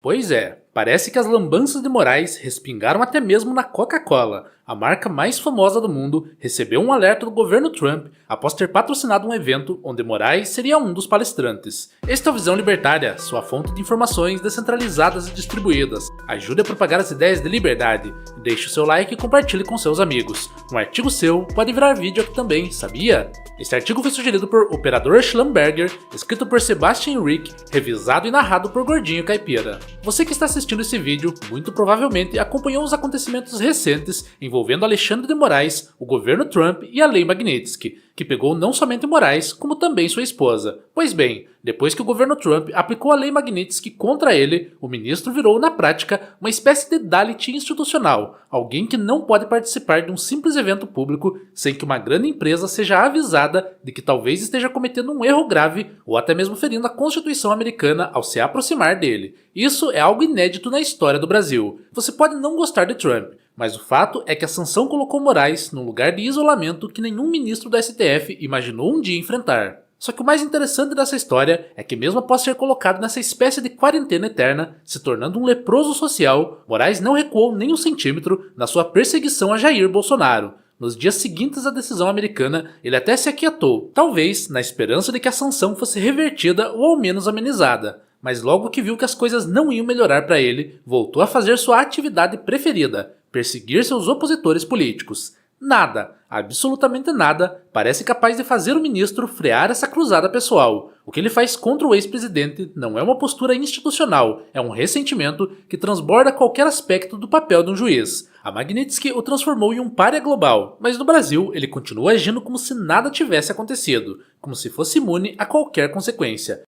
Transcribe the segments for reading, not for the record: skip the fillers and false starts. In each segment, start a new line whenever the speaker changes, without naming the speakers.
Pois é, parece que as lambanças de Moraes respingaram até mesmo na Coca-Cola. A marca mais famosa do mundo recebeu um alerta do governo Trump após ter patrocinado um evento onde Moraes seria um dos palestrantes. Esta é o Visão Libertária, sua fonte de informações descentralizadas e distribuídas. Ajude a propagar as ideias de liberdade. Deixe o seu like e compartilhe com seus amigos. Um artigo seu pode virar vídeo aqui também, sabia? Este artigo foi sugerido por Operador Schlamberger, escrito por Sebastian Rick, revisado e narrado por Gordinho Caipira. Você que está assistindo esse vídeo, muito provavelmente acompanhou os acontecimentos recentes envolvendo Alexandre de Moraes, o governo Trump e a Lei Magnitsky, que pegou não somente Moraes, como também sua esposa. Pois bem, depois que o governo Trump aplicou a Lei Magnitsky contra ele, o ministro virou, na prática, uma espécie de Dalit institucional, alguém que não pode participar de um simples evento público sem que uma grande empresa seja avisada de que talvez esteja cometendo um erro grave ou até mesmo ferindo a Constituição americana ao se aproximar dele. Isso é algo inédito na história do Brasil. Você pode não gostar de Trump, mas o fato é que a sanção colocou Moraes num lugar de isolamento que nenhum ministro do STF imaginou um dia enfrentar. Só que o mais interessante dessa história é que mesmo após ser colocado nessa espécie de quarentena eterna, se tornando um leproso social, Moraes não recuou nem um centímetro na sua perseguição a Jair Bolsonaro. Nos dias seguintes à decisão americana, ele até se aquietou, talvez na esperança de que a sanção fosse revertida ou ao menos amenizada. Mas logo que viu que as coisas não iam melhorar para ele, voltou a fazer sua atividade preferida: perseguir seus opositores políticos. Nada, absolutamente nada, parece capaz de fazer o ministro frear essa cruzada pessoal. O que ele faz contra o ex-presidente não é uma postura institucional, é um ressentimento que transborda qualquer aspecto do papel de um juiz. A Magnitsky o transformou em um pária global, mas no Brasil ele continua agindo como se nada tivesse acontecido, como se fosse imune a qualquer consequência.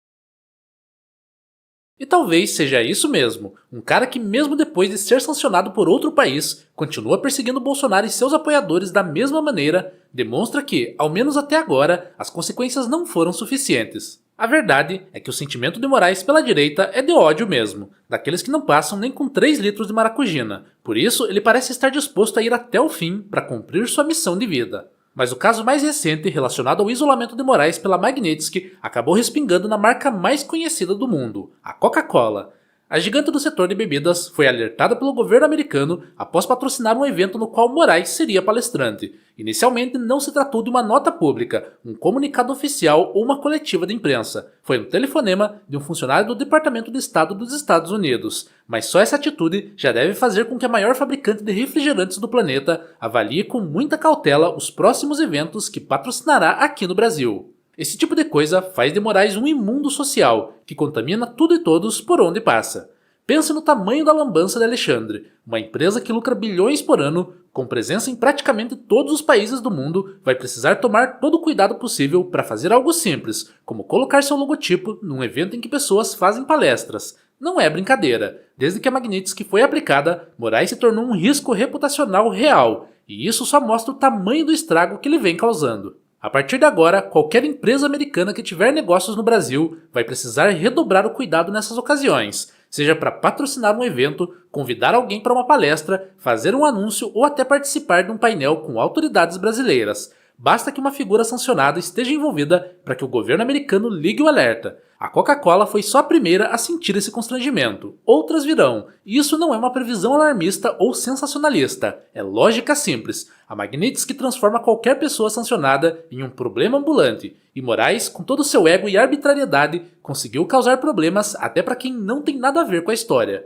E talvez seja isso mesmo, um cara que mesmo depois de ser sancionado por outro país, continua perseguindo Bolsonaro e seus apoiadores da mesma maneira, demonstra que, ao menos até agora, as consequências não foram suficientes. A verdade é que o sentimento de Moraes pela direita é de ódio mesmo, daqueles que não passam nem com 3 litros de maracujina. Por isso, ele parece estar disposto a ir até o fim para cumprir sua missão de vida. Mas o caso mais recente relacionado ao isolamento de Moraes pela Magnitsky acabou respingando na marca mais conhecida do mundo, a Coca-Cola. A gigante do setor de bebidas foi alertada pelo governo americano após patrocinar um evento no qual Moraes seria palestrante. Inicialmente não se tratou de uma nota pública, um comunicado oficial ou uma coletiva de imprensa. Foi um telefonema de um funcionário do Departamento de Estado dos Estados Unidos. Mas só essa atitude já deve fazer com que a maior fabricante de refrigerantes do planeta avalie com muita cautela os próximos eventos que patrocinará aqui no Brasil. Esse tipo de coisa faz de Moraes um imundo social, que contamina tudo e todos por onde passa. Pense no tamanho da lambança de Alexandre, uma empresa que lucra bilhões por ano, com presença em praticamente todos os países do mundo, vai precisar tomar todo o cuidado possível para fazer algo simples, como colocar seu logotipo num evento em que pessoas fazem palestras. Não é brincadeira. Desde que a Magnitsky foi aplicada, Moraes se tornou um risco reputacional real, e isso só mostra o tamanho do estrago que ele vem causando. A partir de agora, qualquer empresa americana que tiver negócios no Brasil vai precisar redobrar o cuidado nessas ocasiões, seja para patrocinar um evento, convidar alguém para uma palestra, fazer um anúncio ou até participar de um painel com autoridades brasileiras. Basta que uma figura sancionada esteja envolvida para que o governo americano ligue o alerta. A Coca-Cola foi só a primeira a sentir esse constrangimento. Outras virão, e isso não é uma previsão alarmista ou sensacionalista, é lógica simples. A Magnitsky transforma qualquer pessoa sancionada em um problema ambulante, e Moraes, com todo o seu ego e arbitrariedade, conseguiu causar problemas até para quem não tem nada a ver com a história.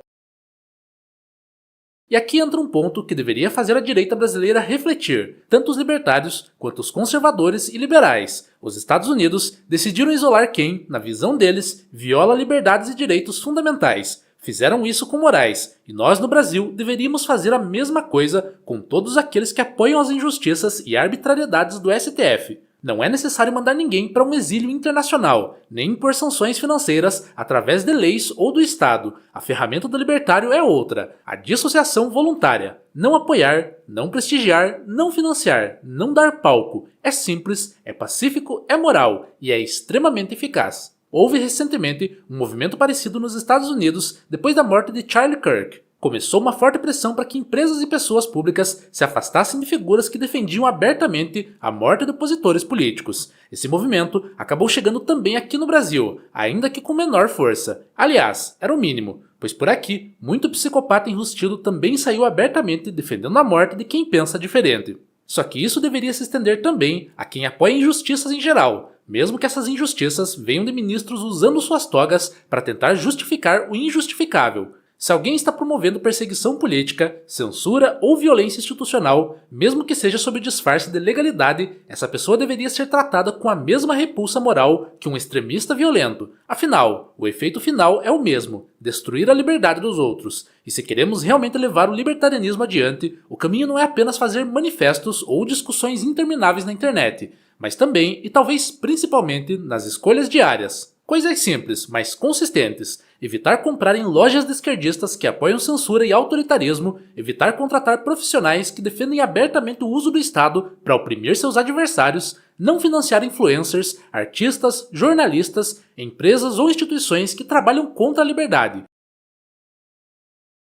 E aqui entra um ponto que deveria fazer a direita brasileira refletir. Tanto os libertários quanto os conservadores e liberais. Os Estados Unidos decidiram isolar quem, na visão deles, viola liberdades e direitos fundamentais. Fizeram isso com Moraes, e nós no Brasil deveríamos fazer a mesma coisa com todos aqueles que apoiam as injustiças e arbitrariedades do STF. Não é necessário mandar ninguém para um exílio internacional, nem impor sanções financeiras através de leis ou do Estado. A ferramenta do libertário é outra, a dissociação voluntária. Não apoiar, não prestigiar, não financiar, não dar palco. É simples, é pacífico, é moral e é extremamente eficaz. Houve recentemente um movimento parecido nos Estados Unidos depois da morte de Charlie Kirk. começou uma forte pressão para que empresas e pessoas públicas se afastassem de figuras que defendiam abertamente a morte de opositores políticos. Esse movimento acabou chegando também aqui no Brasil, ainda que com menor força. Aliás, era o mínimo, pois por aqui, muito psicopata enrustido também saiu abertamente defendendo a morte de quem pensa diferente. Só que isso deveria se estender também a quem apoia injustiças em geral, mesmo que essas injustiças venham de ministros usando suas togas para tentar justificar o injustificável. Se alguém está promovendo perseguição política, censura ou violência institucional, mesmo que seja sob disfarce de legalidade, essa pessoa deveria ser tratada com a mesma repulsa moral que um extremista violento. Afinal, o efeito final é o mesmo: destruir a liberdade dos outros. E se queremos realmente levar o libertarianismo adiante, o caminho não é apenas fazer manifestos ou discussões intermináveis na internet, mas também, e talvez principalmente, nas escolhas diárias. Coisas simples, mas consistentes. Evitar comprar em lojas de esquerdistas que apoiam censura e autoritarismo, evitar contratar profissionais que defendem abertamente o uso do Estado para oprimir seus adversários, não financiar influencers, artistas, jornalistas, empresas ou instituições que trabalham contra a liberdade.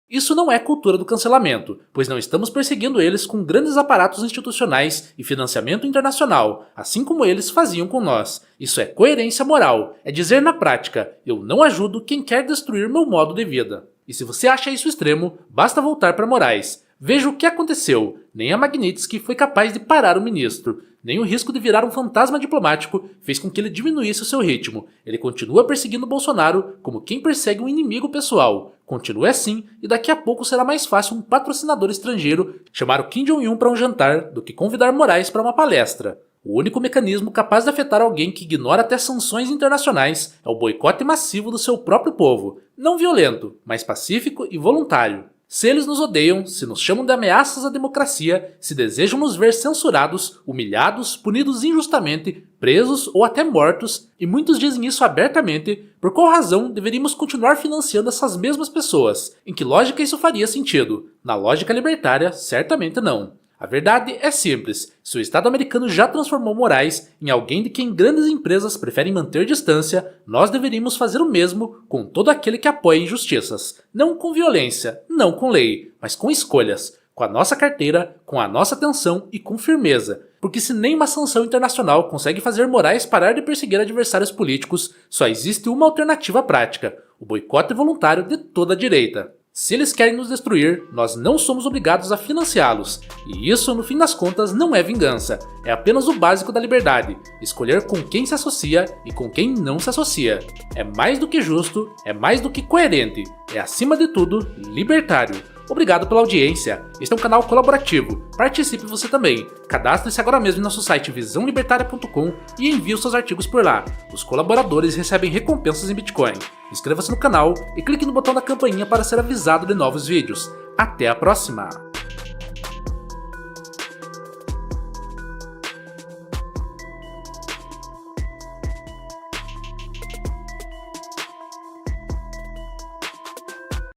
Isso não é cultura do cancelamento, pois não estamos perseguindo eles com grandes aparatos institucionais e financiamento internacional, assim como eles faziam com nós. Isso é coerência moral, é dizer na prática: eu não ajudo quem quer destruir meu modo de vida. E se você acha isso extremo, basta voltar para Moraes. Veja o que aconteceu. Nem a Magnitsky foi capaz de parar o ministro. Nem o risco de virar um fantasma diplomático fez com que ele diminuísse o seu ritmo. Ele continua perseguindo Bolsonaro como quem persegue um inimigo pessoal. Continue assim e daqui a pouco será mais fácil um patrocinador estrangeiro chamar o Kim Jong-un para um jantar do que convidar Moraes para uma palestra. O único mecanismo capaz de afetar alguém que ignora até sanções internacionais é o boicote massivo do seu próprio povo. Não violento, mas pacífico e voluntário. Se eles nos odeiam, se nos chamam de ameaças à democracia, se desejam nos ver censurados, humilhados, punidos injustamente, presos ou até mortos, e muitos dizem isso abertamente, por qual razão deveríamos continuar financiando essas mesmas pessoas? Em que lógica isso faria sentido? Na lógica libertária, certamente não. A verdade é simples: se o Estado americano já transformou Moraes em alguém de quem grandes empresas preferem manter distância, nós deveríamos fazer o mesmo com todo aquele que apoia injustiças. Não com violência, não com lei, mas com escolhas, com a nossa carteira, com a nossa atenção e com firmeza. Porque se nem uma sanção internacional consegue fazer Moraes parar de perseguir adversários políticos, só existe uma alternativa prática: o boicote voluntário de toda a direita. Se eles querem nos destruir, nós não somos obrigados a financiá-los. E isso, no fim das contas, não é vingança. É apenas o básico da liberdade: escolher com quem se associa e com quem não se associa. É mais do que justo, é mais do que coerente, é acima de tudo libertário. Obrigado pela audiência. Este é um canal colaborativo. Participe você também. Cadastre-se agora mesmo em nosso site visãolibertaria.com e envie os seus artigos por lá. Os colaboradores recebem recompensas em Bitcoin. Inscreva-se no canal e clique no botão da campainha para ser avisado de novos vídeos. Até a próxima!